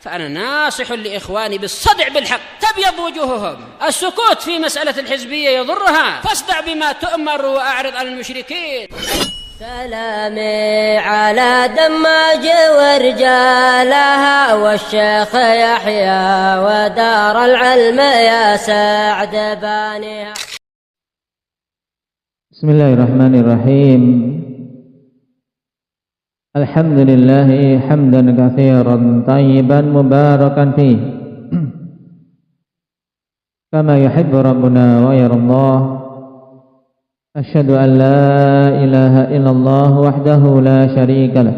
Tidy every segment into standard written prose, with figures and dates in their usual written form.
فأنا ناصح لإخواني بالصدع بالحق تبيض وجوههم. السكوت في مسألة الحزبية يضرها، فاصدع بما تؤمر وأعرض عن المشركين. سلامي على دماج ورجالها والشيخ يحيى ودار العلم يا سعد بانيها. بسم الله الرحمن الرحيم. الحمد لله حمدا كثيرا طيبا مباركا فيه كما يحب ربنا ويرضى. أشهد أن لا إله إلا الله وحده لا شريك له،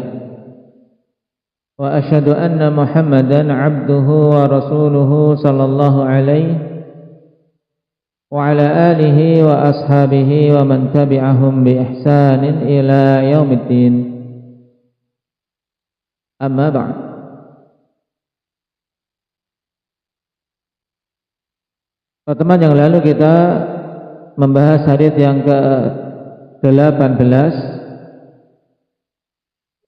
وأشهد أن محمدا عبده ورسوله صلى الله عليه وعلى آله وأصحابه ومن تبعهم بإحسان إلى يوم الدين. Amma ba'd. Pertemuan yang lalu kita membahas hadits yang ke-18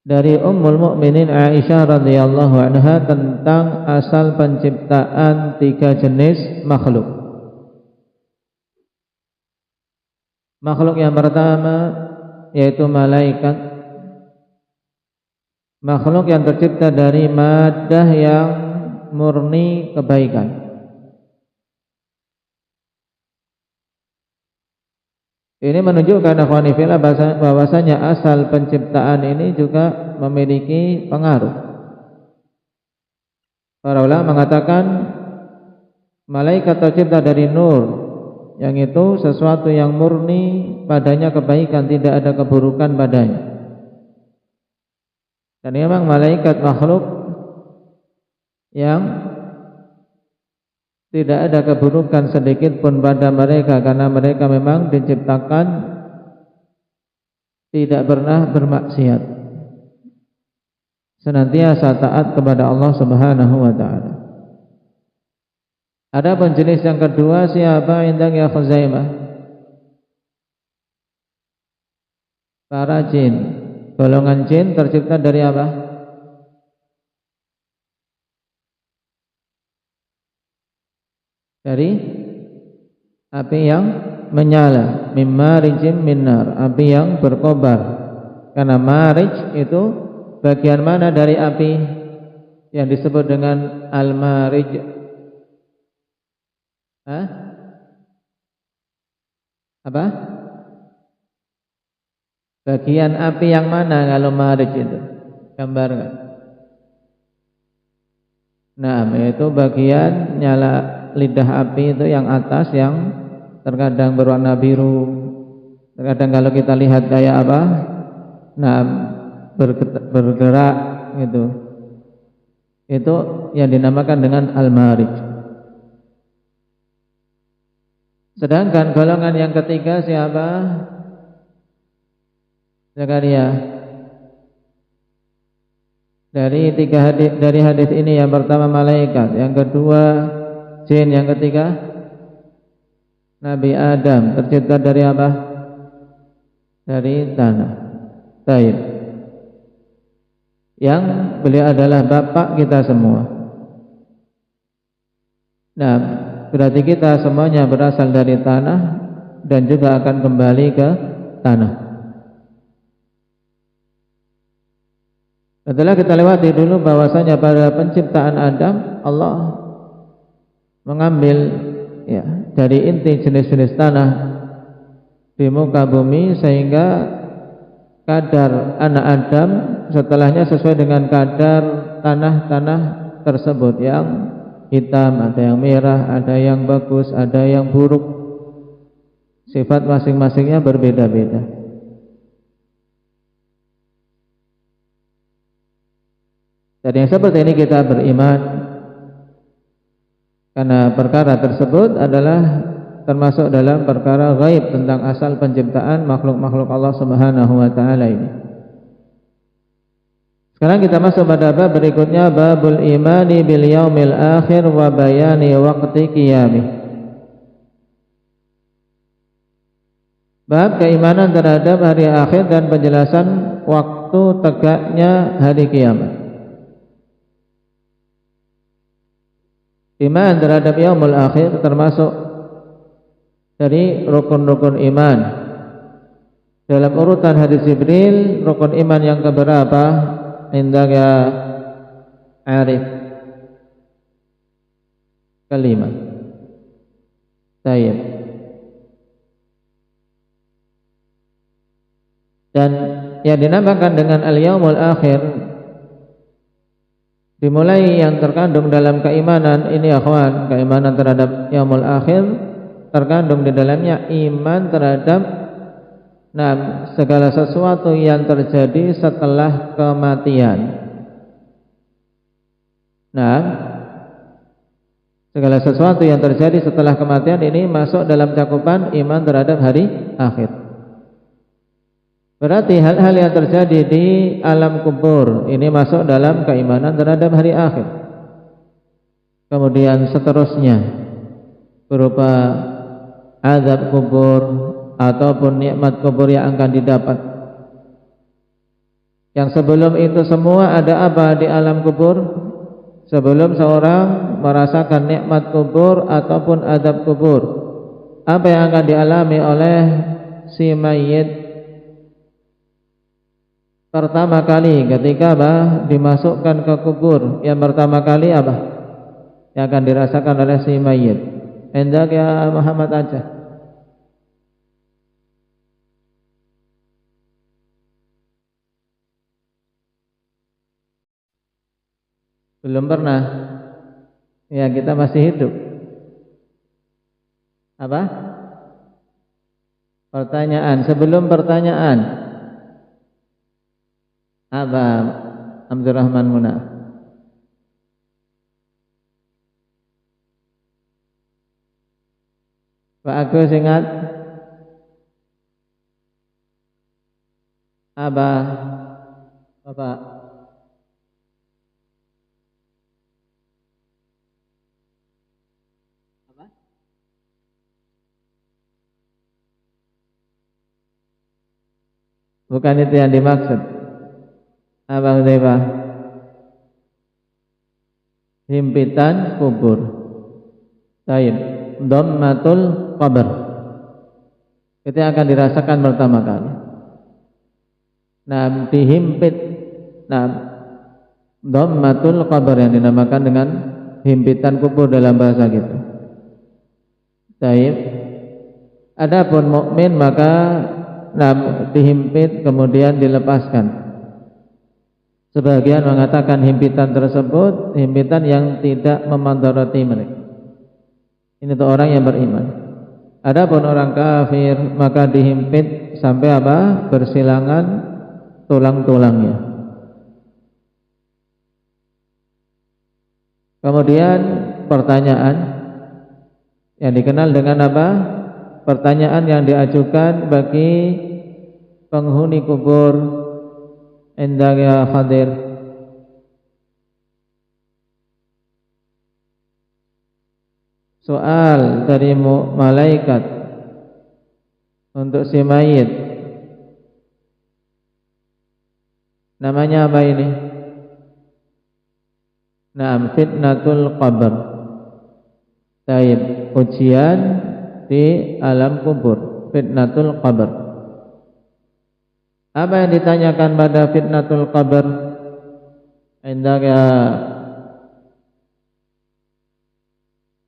dari Ummul Mukminin Aisyah radhiyallahu anha tentang asal penciptaan 3 jenis makhluk. Makhluk yang pertama yaitu malaikat. Makhluk yang tercipta dari madah yang murni kebaikan. Ini menunjukkan akhwani fillah bahwasanya asal penciptaan ini juga memiliki pengaruh. Para ulama mengatakan malaikat tercipta dari nur, yang itu sesuatu yang murni padanya kebaikan, tidak ada keburukan padanya. Dan memang malaikat makhluk yang tidak ada keburukan sedikit pun pada mereka, karena mereka memang diciptakan tidak pernah bermaksiat, senantiasa taat kepada Allah Subhanahu wa taala. Adapun jenis yang kedua, siapa indang ya Khuzaimah? Para jin. Golongan jin tercipta dari apa? Dari api yang menyala, mimmarijim minnar, api yang berkobar. Karena marij itu bagian mana dari api yang disebut dengan al-marij? Apa? Bagian api yang mana kalau marij itu? Gambarkan. Nah, yaitu bagian nyala lidah api itu yang atas, yang terkadang berwarna biru. Terkadang kalau kita lihat kayak apa? Nah, bergerak gitu. Itu yang dinamakan dengan al-marij. Sedangkan golongan yang ketiga siapa? Zakaria. Dari 3 hadis, dari hadis ini yang pertama malaikat, yang kedua jin, yang ketiga Nabi Adam, tercipta dari apa? Dari tanah. Baik. Yang beliau adalah bapak kita semua. Nah, berarti kita semuanya berasal dari tanah dan juga akan kembali ke tanah. Setelah kita lewati dulu bahwasanya pada penciptaan Adam, Allah mengambil ya dari inti jenis-jenis tanah di muka bumi, sehingga kadar anak Adam setelahnya sesuai dengan kadar tanah-tanah tersebut, yang hitam, ada yang merah, ada yang bagus, ada yang buruk. Sifat masing-masingnya berbeda-beda. Dan yang seperti ini kita beriman, karena perkara tersebut adalah termasuk dalam perkara gaib tentang asal penciptaan makhluk-makhluk Allah Subhanahu wa taala ini. Sekarang kita masuk pada bab berikutnya, babul imani bil yaumil akhir wa bayani waqti qiyamih. Bab keimanan terhadap hari akhir dan penjelasan waktu tegaknya hari kiamat. Iman terhadap yaumul akhir termasuk dari rukun-rukun iman. Dalam urutan hadis Jibril, rukun iman yang keberapa? Indaka arif. Kelima. Tayyib. Dan yang dinamakan dengan al-yaumul akhir dimulai yang terkandung dalam keimanan ini akhwan, keimanan terhadap yaumul akhir terkandung di dalamnya iman terhadap segala sesuatu yang terjadi setelah kematian. Segala sesuatu yang terjadi setelah kematian ini masuk dalam cakupan iman terhadap hari akhir. Berarti hal-hal yang terjadi di alam kubur ini masuk dalam keimanan terhadap hari akhir. Kemudian seterusnya berupa azab kubur ataupun nikmat kubur yang akan didapat. Yang sebelum itu semua ada apa di alam kubur? Sebelum seorang merasakan nikmat kubur ataupun azab kubur, apa yang akan dialami oleh si mayit pertama kali ketika dimasukkan ke kubur? Yang pertama kali apa yang akan dirasakan oleh si mayit? Hendak ya Muhammad aja. Belum pernah. Ya, kita masih hidup. Apa? Pertanyaan, sebelum pertanyaan. Apa Abdurrahman Munaf? Pak Agus ingat? Apa? Bapak? Apa? Bukan itu yang dimaksud. Apa Hudzaifah? Himpitan kubur. Taib. Dhammatul qabr. Itu yang akan dirasakan pertama kali. Dihimpit. Dhammatul qabr yang dinamakan dengan himpitan kubur dalam bahasa kita. Taib. Adapun mukmin maka dihimpit kemudian dilepaskan. Sebagian mengatakan himpitan tersebut himpitan yang tidak memandarati mereka. Ini tuh orang yang beriman. Adapun orang kafir maka dihimpit sampai apa? Bersilangan tulang-tulangnya. Kemudian pertanyaan yang dikenal dengan apa? Pertanyaan yang diajukan bagi penghuni kubur. Indah ya hadir. Soal dari malaikat untuk si mayit. Namanya apa ini? Fitnatul qabr. Taib, ujian di alam kubur. Fitnatul qabr. Apa yang ditanyakan pada fitnatul qabr? Indaka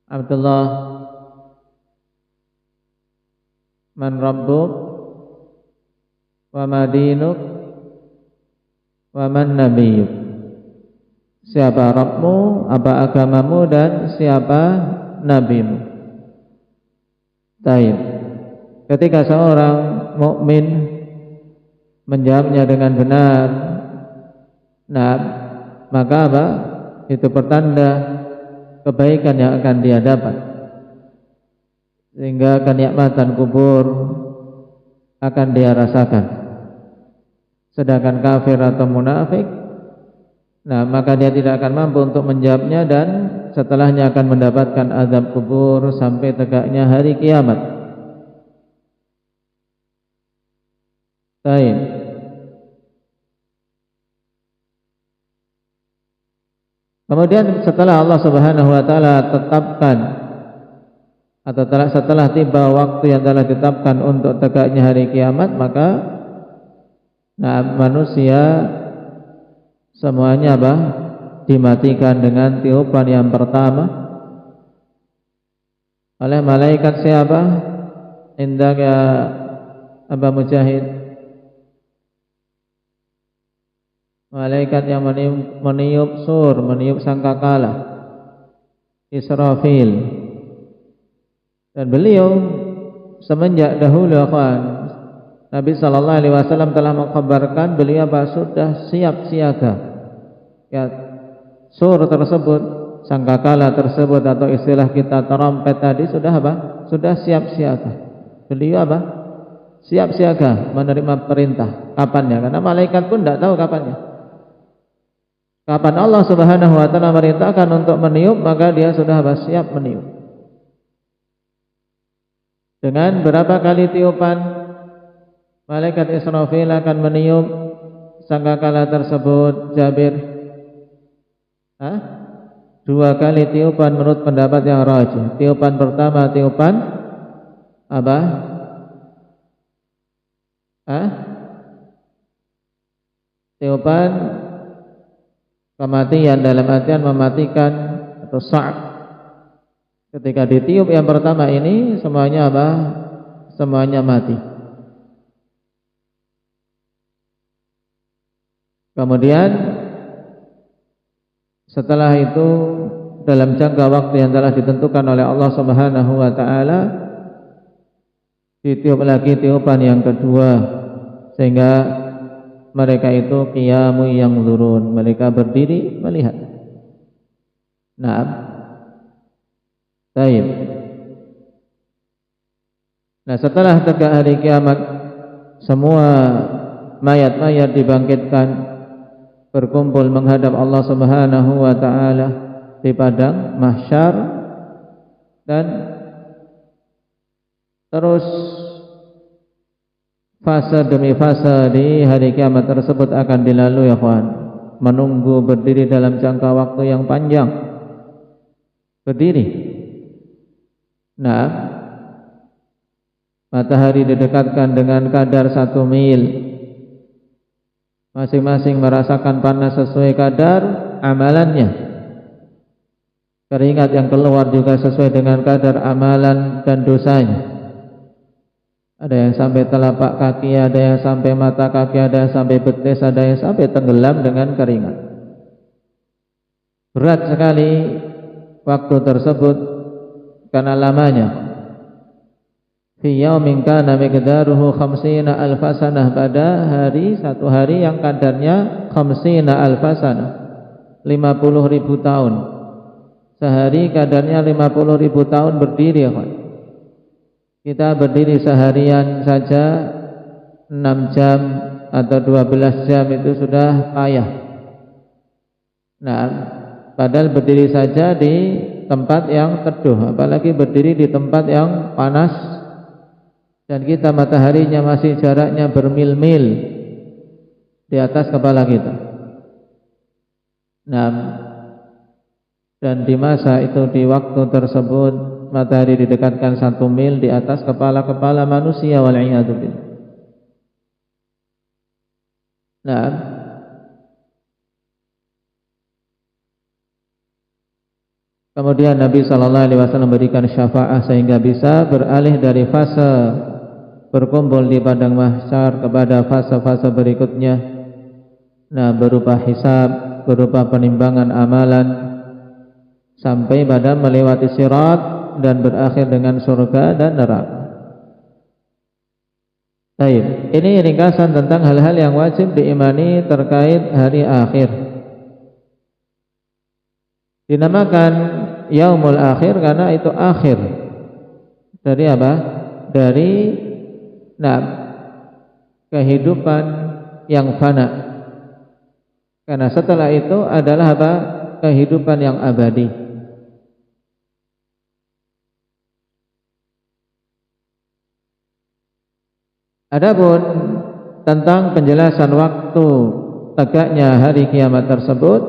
Abdullah, man rabbuk wa ma dinuk wa man nabiyyuk. Siapa Rabbmu, apa agamamu, dan siapa nabimu. Taib. Ketika seorang mukmin menjawabnya dengan benar, maka apa? Itu pertanda kebaikan yang akan dia dapat, sehingga kenikmatan kubur akan dia rasakan. Sedangkan kafir atau munafik, maka dia tidak akan mampu untuk menjawabnya, dan setelahnya akan mendapatkan azab kubur sampai tegaknya hari kiamat. Baik. Kemudian setelah Allah Subhanahu wa taala tetapkan atau setelah tiba waktu yang telah ditetapkan untuk tegaknya hari kiamat, maka manusia semuanya dimatikan dengan tiupan yang pertama oleh malaikat siapa? Indah ya Aba Mujahid. Malaikat yang meniup sur, meniup sangkakala, Israfil. Dan beliau semenjak dahulu Nabi sallallahu alaihi wasallam telah mengkhabarkan beliau sudah siap siaga. Ya, sur tersebut, sangkakala tersebut atau istilah kita trompet tadi sudah Sudah siap siaga. Beliau siap siaga menerima perintah. Kapannya? Karena malaikat pun tidak tahu kapannya. Kapan Allah Subhanahu wa taala merintahkan untuk meniup, maka dia sudah siap meniup. Dengan berapa kali tiupan malaikat Israfil akan meniup sangkakala tersebut, Jabir? 2 kali tiupan menurut pendapat yang rajih. Tiupan pertama tiupan apa? Tiupan kematian, dalam artian mematikan atau sa'q. Ketika ditiup yang pertama ini semuanya Semuanya mati. Kemudian setelah itu dalam jangka waktu yang telah ditentukan oleh Allah Subhanahu wa taala ditiup lagi tiupan yang kedua, sehingga mereka itu qiyamu yang zurun, mereka berdiri melihat. Baik. Nah, setelah tegak hari kiamat, semua mayat-mayat dibangkitkan, berkumpul menghadap Allah Subhanahu wa taala di padang mahsyar, dan terus fase demi fase di hari kiamat tersebut akan dilalui, ya kawan. Menunggu berdiri dalam jangka waktu yang panjang. Berdiri. Matahari didekatkan dengan kadar 1 mil. Masing-masing merasakan panas sesuai kadar amalannya. Keringat yang keluar juga sesuai dengan kadar amalan dan dosanya. Ada yang sampai telapak kaki, ada yang sampai mata kaki, ada yang sampai betis, ada yang sampai tenggelam dengan keringat. Berat sekali waktu tersebut karena lamanya. Fi yaumin kana miqdaruhu 50 alf sanah, pada satu hari yang kadarnya 50 alf sanah, 50.000 tahun. Sehari kadarnya 50.000 tahun berdiri, ya kawan. Kita berdiri seharian saja 6 jam atau 12 jam itu sudah payah. Padahal berdiri saja di tempat yang teduh, apalagi berdiri di tempat yang panas, dan kita mataharinya masih jaraknya bermil-mil di atas kepala kita. Dan di masa itu, di waktu tersebut, matahari didekatkan 1 mil di atas kepala-kepala manusia, wal'iyadu billah. Kemudian Nabi SAW memberikan syafaat sehingga bisa beralih dari fase berkumpul di padang mahsyar kepada fase-fase berikutnya. Berupa hisab, berupa penimbangan amalan, sampai pada melewati sirat dan berakhir dengan surga dan neraka. Baik, ini ringkasan tentang hal-hal yang wajib diimani terkait hari akhir. Dinamakan yaumul akhir karena itu akhir dari apa? Dari kehidupan yang fana. Karena setelah itu adalah apa? Kehidupan yang abadi. Adapun tentang penjelasan waktu tegaknya hari kiamat tersebut,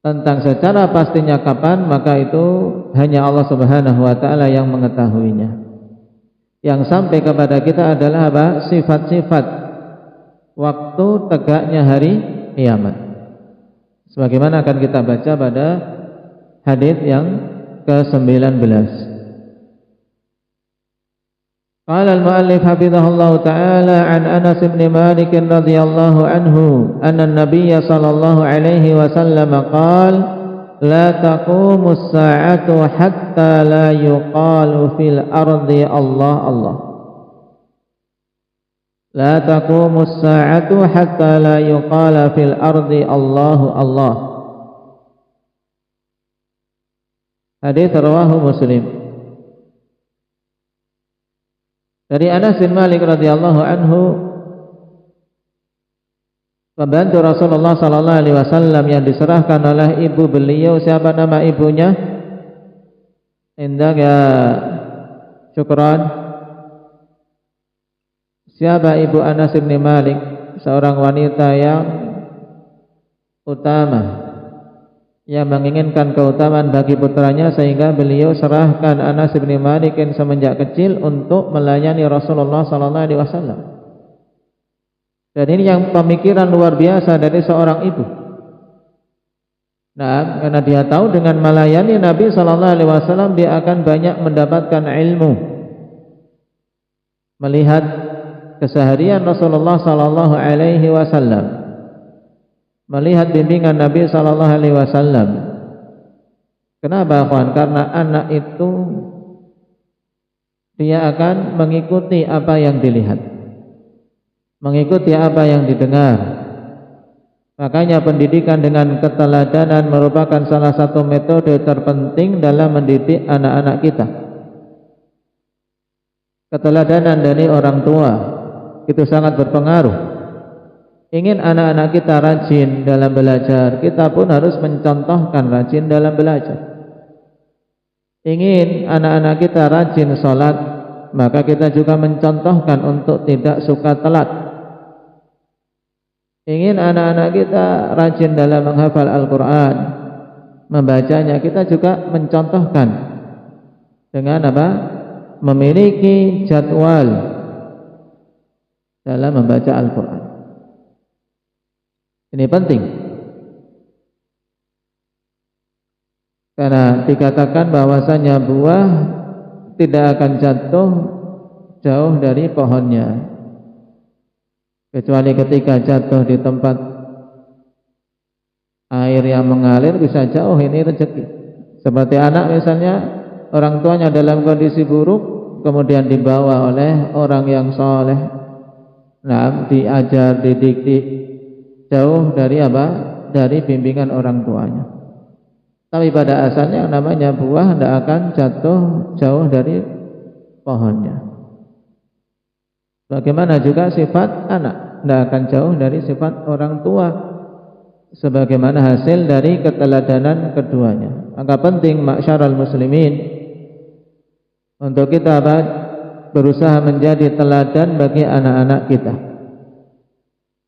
tentang secara pastinya kapan, maka itu hanya Allah Subhanahu wa taala yang mengetahuinya. Yang sampai kepada kita adalah apa? Sifat-sifat waktu tegaknya hari kiamat. Sebagaimana akan kita baca pada hadis yang ke-19. Qala al-muallif hafizahullah ta'ala an Anas bin Malik radhiyallahu anhu anna an-nabiy sallallahu alaihi wasallam qala la taqumu as-sa'atu hatta la yuqalu fil ardi Allah Allah. La taqumu as-sa'atu hatta la yuqala fil ardi Allah Allah. Hadis rawahu Muslim. Dari Anas bin Malik radhiyallahu anhu, pembantu Rasulullah sallallahu alaihi wasallam yang diserahkan oleh ibu beliau. Siapa nama ibunya? Indah ya, syukran. Siapa ibu Anas bin Malik? Seorang wanita yang utama, yang menginginkan keutamaan bagi putranya, sehingga beliau serahkan Anas bin Malik semenjak kecil untuk melayani Rasulullah sallallahu alaihi wasallam. Dan ini yang pemikiran luar biasa dari seorang ibu. Nah, karena dia tahu dengan melayani Nabi sallallahu alaihi wasallam dia akan banyak mendapatkan ilmu, melihat keseharian Rasulullah sallallahu alaihi wasallam, melihat bimbingan Nabi sallallahu alaihi wasallam. Kenapa, kawan? Karena anak itu dia akan mengikuti apa yang dilihat, mengikuti apa yang didengar. Makanya pendidikan dengan keteladanan merupakan salah satu metode terpenting dalam mendidik anak-anak kita. Keteladanan dari orang tua itu sangat berpengaruh. Ingin anak-anak kita rajin dalam belajar, kita pun harus mencontohkan rajin dalam belajar. Ingin anak-anak kita rajin sholat, maka kita juga mencontohkan untuk tidak suka telat. Ingin anak-anak kita rajin dalam menghafal Al-Quran, membacanya, kita juga mencontohkan dengan apa? Memiliki jadwal dalam membaca Al-Quran. Ini penting, karena dikatakan bahwasanya buah tidak akan jatuh jauh dari pohonnya, kecuali ketika jatuh di tempat air yang mengalir bisa jauh. Ini rezeki. Seperti anak misalnya, orang tuanya dalam kondisi buruk, kemudian dibawa oleh orang yang soleh, nah, diajar, dididik, jauh dari apa? Dari bimbingan orang tuanya. Tapi pada asalnya namanya buah tidak akan jatuh jauh dari pohonnya. Bagaimana juga sifat anak tidak akan jauh dari sifat orang tua, sebagaimana hasil dari keteladanan keduanya. Maka penting ma'syaral muslimin untuk kita berusaha menjadi teladan bagi anak-anak kita.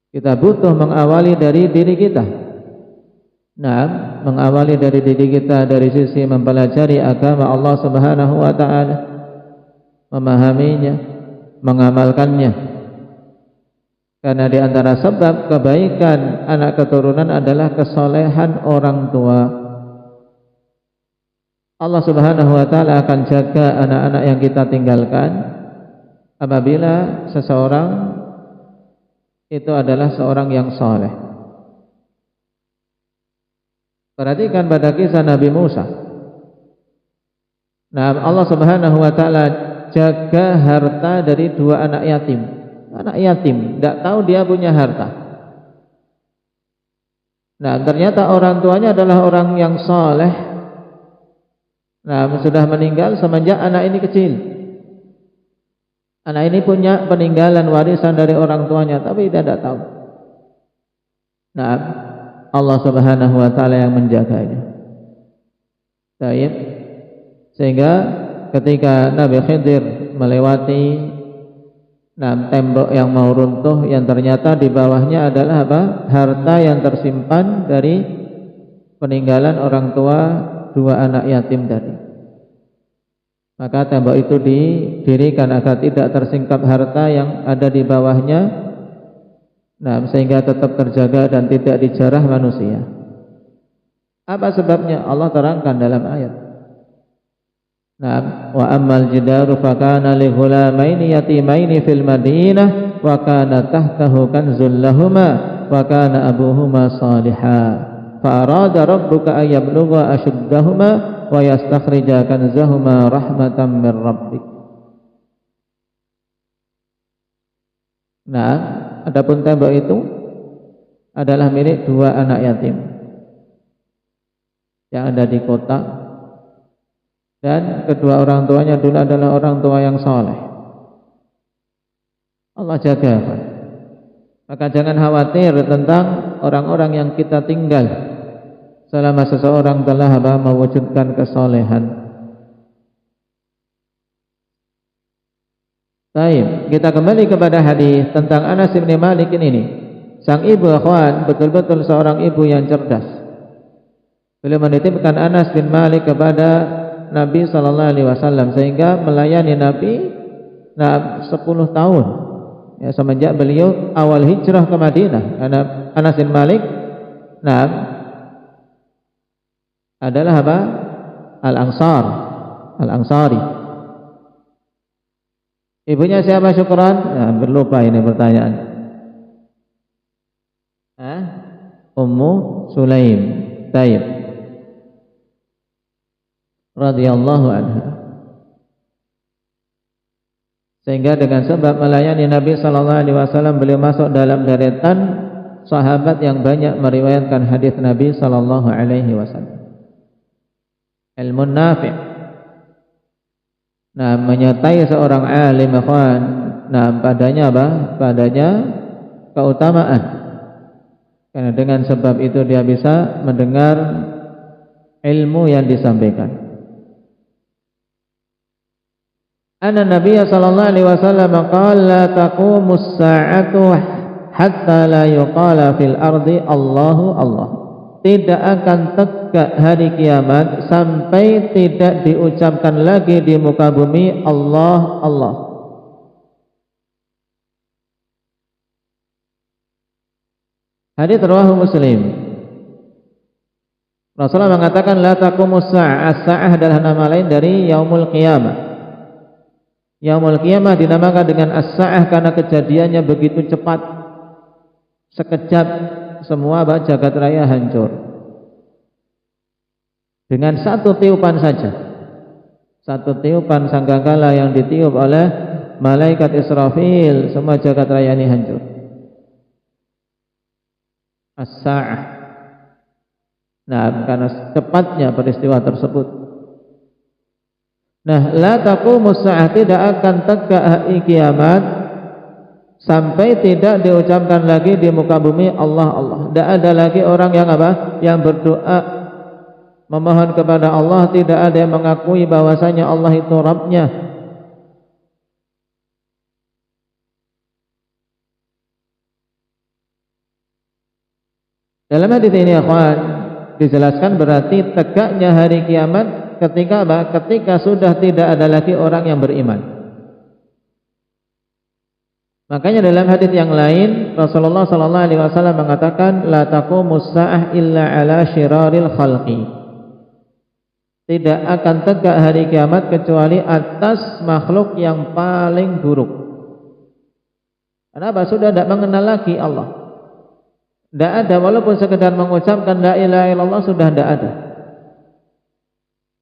Kita butuh mengawali dari diri kita. Nah, mengawali dari diri kita dari sisi mempelajari agama Allah Subhanahu wa taala, memahaminya, mengamalkannya. Karena di antara sebab kebaikan anak keturunan adalah kesolehan orang tua. Allah Subhanahu wa taala akan jaga anak-anak yang kita tinggalkan apabila seseorang itu adalah seorang yang saleh. Perhatikan pada kisah Nabi Musa. Nah, Allah Subhanahu wa taala jaga harta dari dua anak yatim. Anak yatim, tidak tahu dia punya harta. Nah, ternyata orang tuanya adalah orang yang saleh. Nah, sudah meninggal semenjak anak ini kecil. Anak ini punya peninggalan warisan dari orang tuanya, tapi dia tidak tahu. Nah, Allah Subhanahu wa taala yang menjaganya. Baik. Sehingga ketika Nabi Khidir melewati tembok yang mau runtuh, yang ternyata di bawahnya adalah apa? Harta yang tersimpan dari peninggalan orang tua 2 anak yatim tadi. Maka tembok itu didirikan agar tidak tersingkap harta yang ada di bawahnya, sehingga tetap terjaga dan tidak dijarah manusia. Apa sebabnya? Allah terangkan dalam ayat. Wa ammal jidaru fakana li ghulamaini yatimaini fil madinah wa kana tahtahu kanzul lahumā wa kana abuhuma salihah fa arada rabbuka ay yablugha ashuddahuma wa yastakhrija kanzahuma rahmatan min rabbik. Adapun tembok itu adalah milik 2 anak yatim yang ada di kota, dan kedua orang tuanya dulu adalah orang tua yang saleh. Allah jaga. Maka jangan khawatir tentang orang-orang yang kita tinggal selama seseorang telah mewujudkan kesolehan. Baik, kita kembali kepada hadis tentang Anas bin Malik ini. Sang ibu akhwan betul-betul seorang ibu yang cerdas. Beliau menitipkan Anas bin Malik kepada Nabi sallallahu alaihi wasallam sehingga melayani Nabi 10 tahun. Ya, semenjak beliau awal hijrah ke Madinah. Anas bin Malik adalah apa? Al-Ansari. Ibunya siapa Syukran? Berlupa ini pertanyaan. Ummu Sulaim. Taib. Radhiyallahu anha. Sehingga dengan sebab melayani Nabi sallallahu alaihi wasallam beliau masuk dalam deretan sahabat yang banyak meriwayatkan hadis Nabi sallallahu alaihi wasallam. Ilmun nafi'. Menyertai seorang alim ikhwan, padanya apa? Padanya keutamaan. Karena dengan sebab itu dia bisa mendengar ilmu yang disampaikan. Anna Nabiya sallallahu alaihi wasallam qala la taqumus sa'atu hatta la yuqala fil ardi Allahu Allah. Tidak akan tegak hari kiamat sampai tidak diucapkan lagi di muka bumi Allah Allah. Hadits riwayat Muslim. Rasulullah mengatakan la taqumus sa'ah. As-sa'ah adalah nama lain dari yaumul qiyamah. Yaumul qiyamah dinamakan dengan as-sa'ah karena kejadiannya begitu cepat. Sekejap semua jagat raya hancur. Dengan satu tiupan saja. Satu tiupan sangkakala yang ditiup oleh malaikat Israfil, semua jagat raya ini hancur. As-sa'ah. Karena cepatnya peristiwa tersebut. La taqumus sa'ah, tidak akan tegak hari kiamat sampai tidak diucapkan lagi di muka bumi Allah Allah. Tidak ada lagi orang yang apa? Yang berdoa memohon kepada Allah, tidak ada yang mengakui bahwasanya Allah itu Rabbnya. Dalam hadis ini akhwan dijelaskan berarti tegaknya hari kiamat ketika apa? Ketika sudah tidak ada lagi orang yang beriman. Makanya dalam hadis yang lain Rasulullah sallallahu alaihi wasallam mengatakan la taqumus sa'ah illa ala syiraril khalqi. Tidak akan tegak hari kiamat kecuali atas makhluk yang paling buruk. Kenapa? Sudah tidak mengenal lagi Allah. Tidak ada, walaupun sekedar mengucapkan la ilaha illallah sudah tidak ada.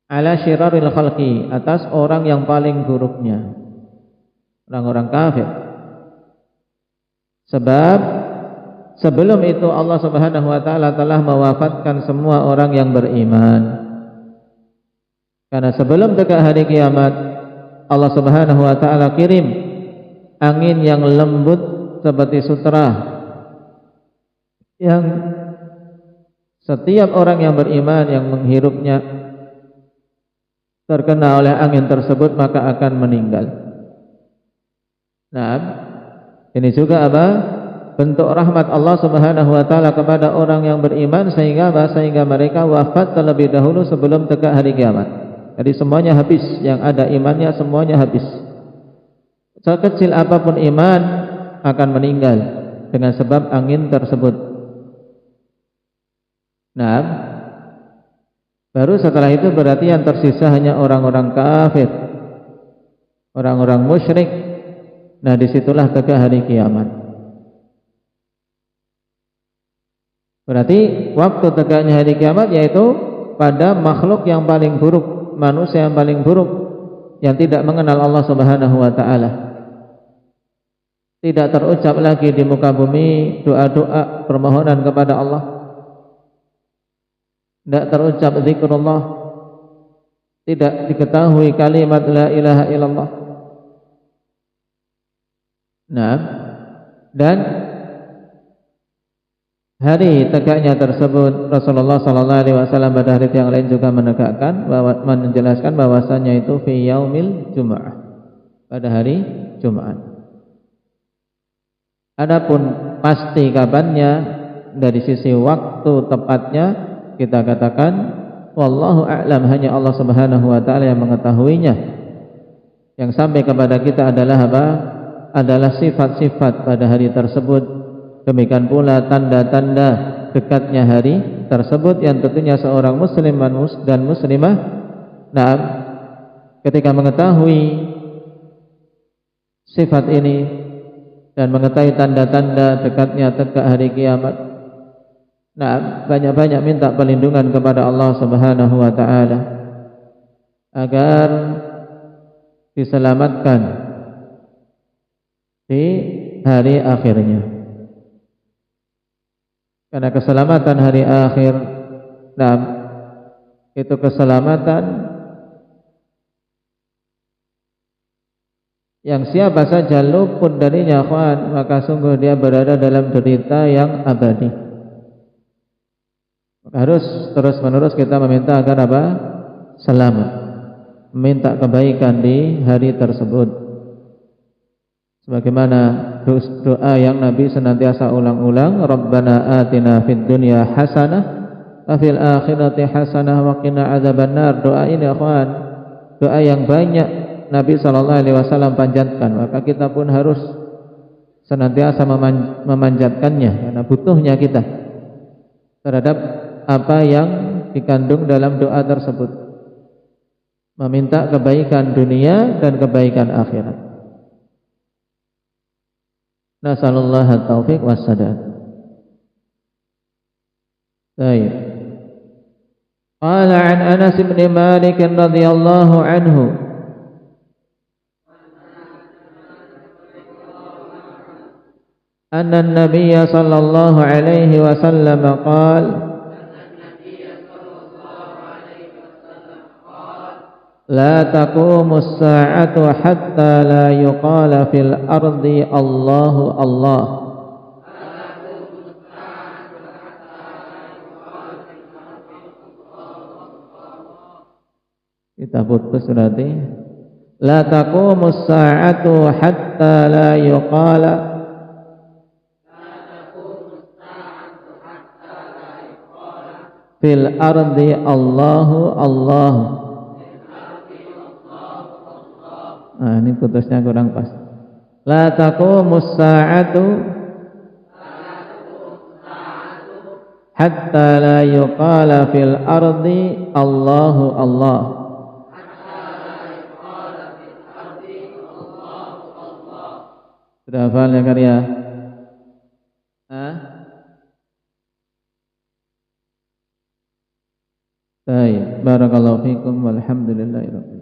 Ala syiraril khalqi, atas orang yang paling buruknya, orang-orang kafir. Sebab sebelum itu Allah Subhanahu wa taala telah mewafatkan semua orang yang beriman. Karena sebelum dekat hari kiamat Allah Subhanahu wa taala kirim angin yang lembut seperti sutra, yang setiap orang yang beriman yang menghirupnya terkena oleh angin tersebut maka akan meninggal. Ini juga apa? bentuk rahmat Allah Subhanahu wa taala kepada orang yang beriman sehingga mereka wafat terlebih dahulu sebelum tegak hari kiamat. Jadi semuanya habis, yang ada imannya semuanya habis. Sekecil apapun iman akan meninggal dengan sebab angin tersebut. Nah, baru setelah itu berarti yang tersisa hanya orang-orang kafir, orang-orang musyrik. Nah, disitulah tegak hari kiamat. Berarti waktu tegaknya hari kiamat yaitu pada makhluk yang paling buruk, manusia yang paling buruk, yang tidak mengenal Allah Subhanahu wa taala. Tidak terucap lagi di muka bumi doa-doa permohonan kepada Allah. Tidak terucap zikrullah. Tidak diketahui kalimat la ilaha illallah. Nah, dan hari tegaknya tersebut Rasulullah sallallahu alaihi wasallam pada hari yang lain juga menjelaskan bahwasanya itu fi yaumil Jumu'ah, pada hari Jumat. Adapun pasti kapannya dari sisi waktu tepatnya kita katakan wallahu a'lam, hanya Allah Subhanahu wa taala yang mengetahuinya. Yang sampai kepada kita adalah apa? Adalah sifat-sifat pada hari tersebut. Demikian pula tanda-tanda dekatnya hari tersebut yang tentunya seorang muslim dan muslimah, nah, ketika mengetahui sifat ini dan mengetahui tanda-tanda dekatnya tegak hari kiamat, nah, banyak-banyak minta perlindungan kepada Allah Subhanahu wa taala agar diselamatkan di hari akhirnya. Karena keselamatan hari akhir, nah, itu keselamatan yang siapa saja luput darinya, akhwan, maka sungguh dia berada dalam derita yang abadi. Maka harus terus-menerus kita meminta agar apa? Selamat, meminta kebaikan di hari tersebut. Sebagaimana doa yang Nabi senantiasa ulang-ulang, Rabbana atina fid dunya hasanah wa fil akhirati hasanah wa qina adzabannar. Doa ini, akhwan, doa yang banyak Nabi sallallahu alaihi wasallam panjatkan, maka kita pun harus senantiasa memanjatkannya karena butuhnya kita terhadap apa yang dikandung dalam doa tersebut, meminta kebaikan dunia dan kebaikan akhirat. Nasallallahu at-taufiq was-sadad. Baik. Qala an Anas bin Malik radhiyallahu anhu, anna an-nabiy sallallahu alaihi wasallam qala la taqumus sa'atu hatta la yuqala fil ardi Allahu Allah. Kita putus berarti la taqumus sa'atu hatta la yuqala fil ardi Allahu Allah. Nah, ini putusnya kurang pas. La taqumus sa'atu hatta la yuqala fil ardi Allahu Allah. Sudah hafal ya karya? Baik, barakallahu fikum walhamdulillahirabbil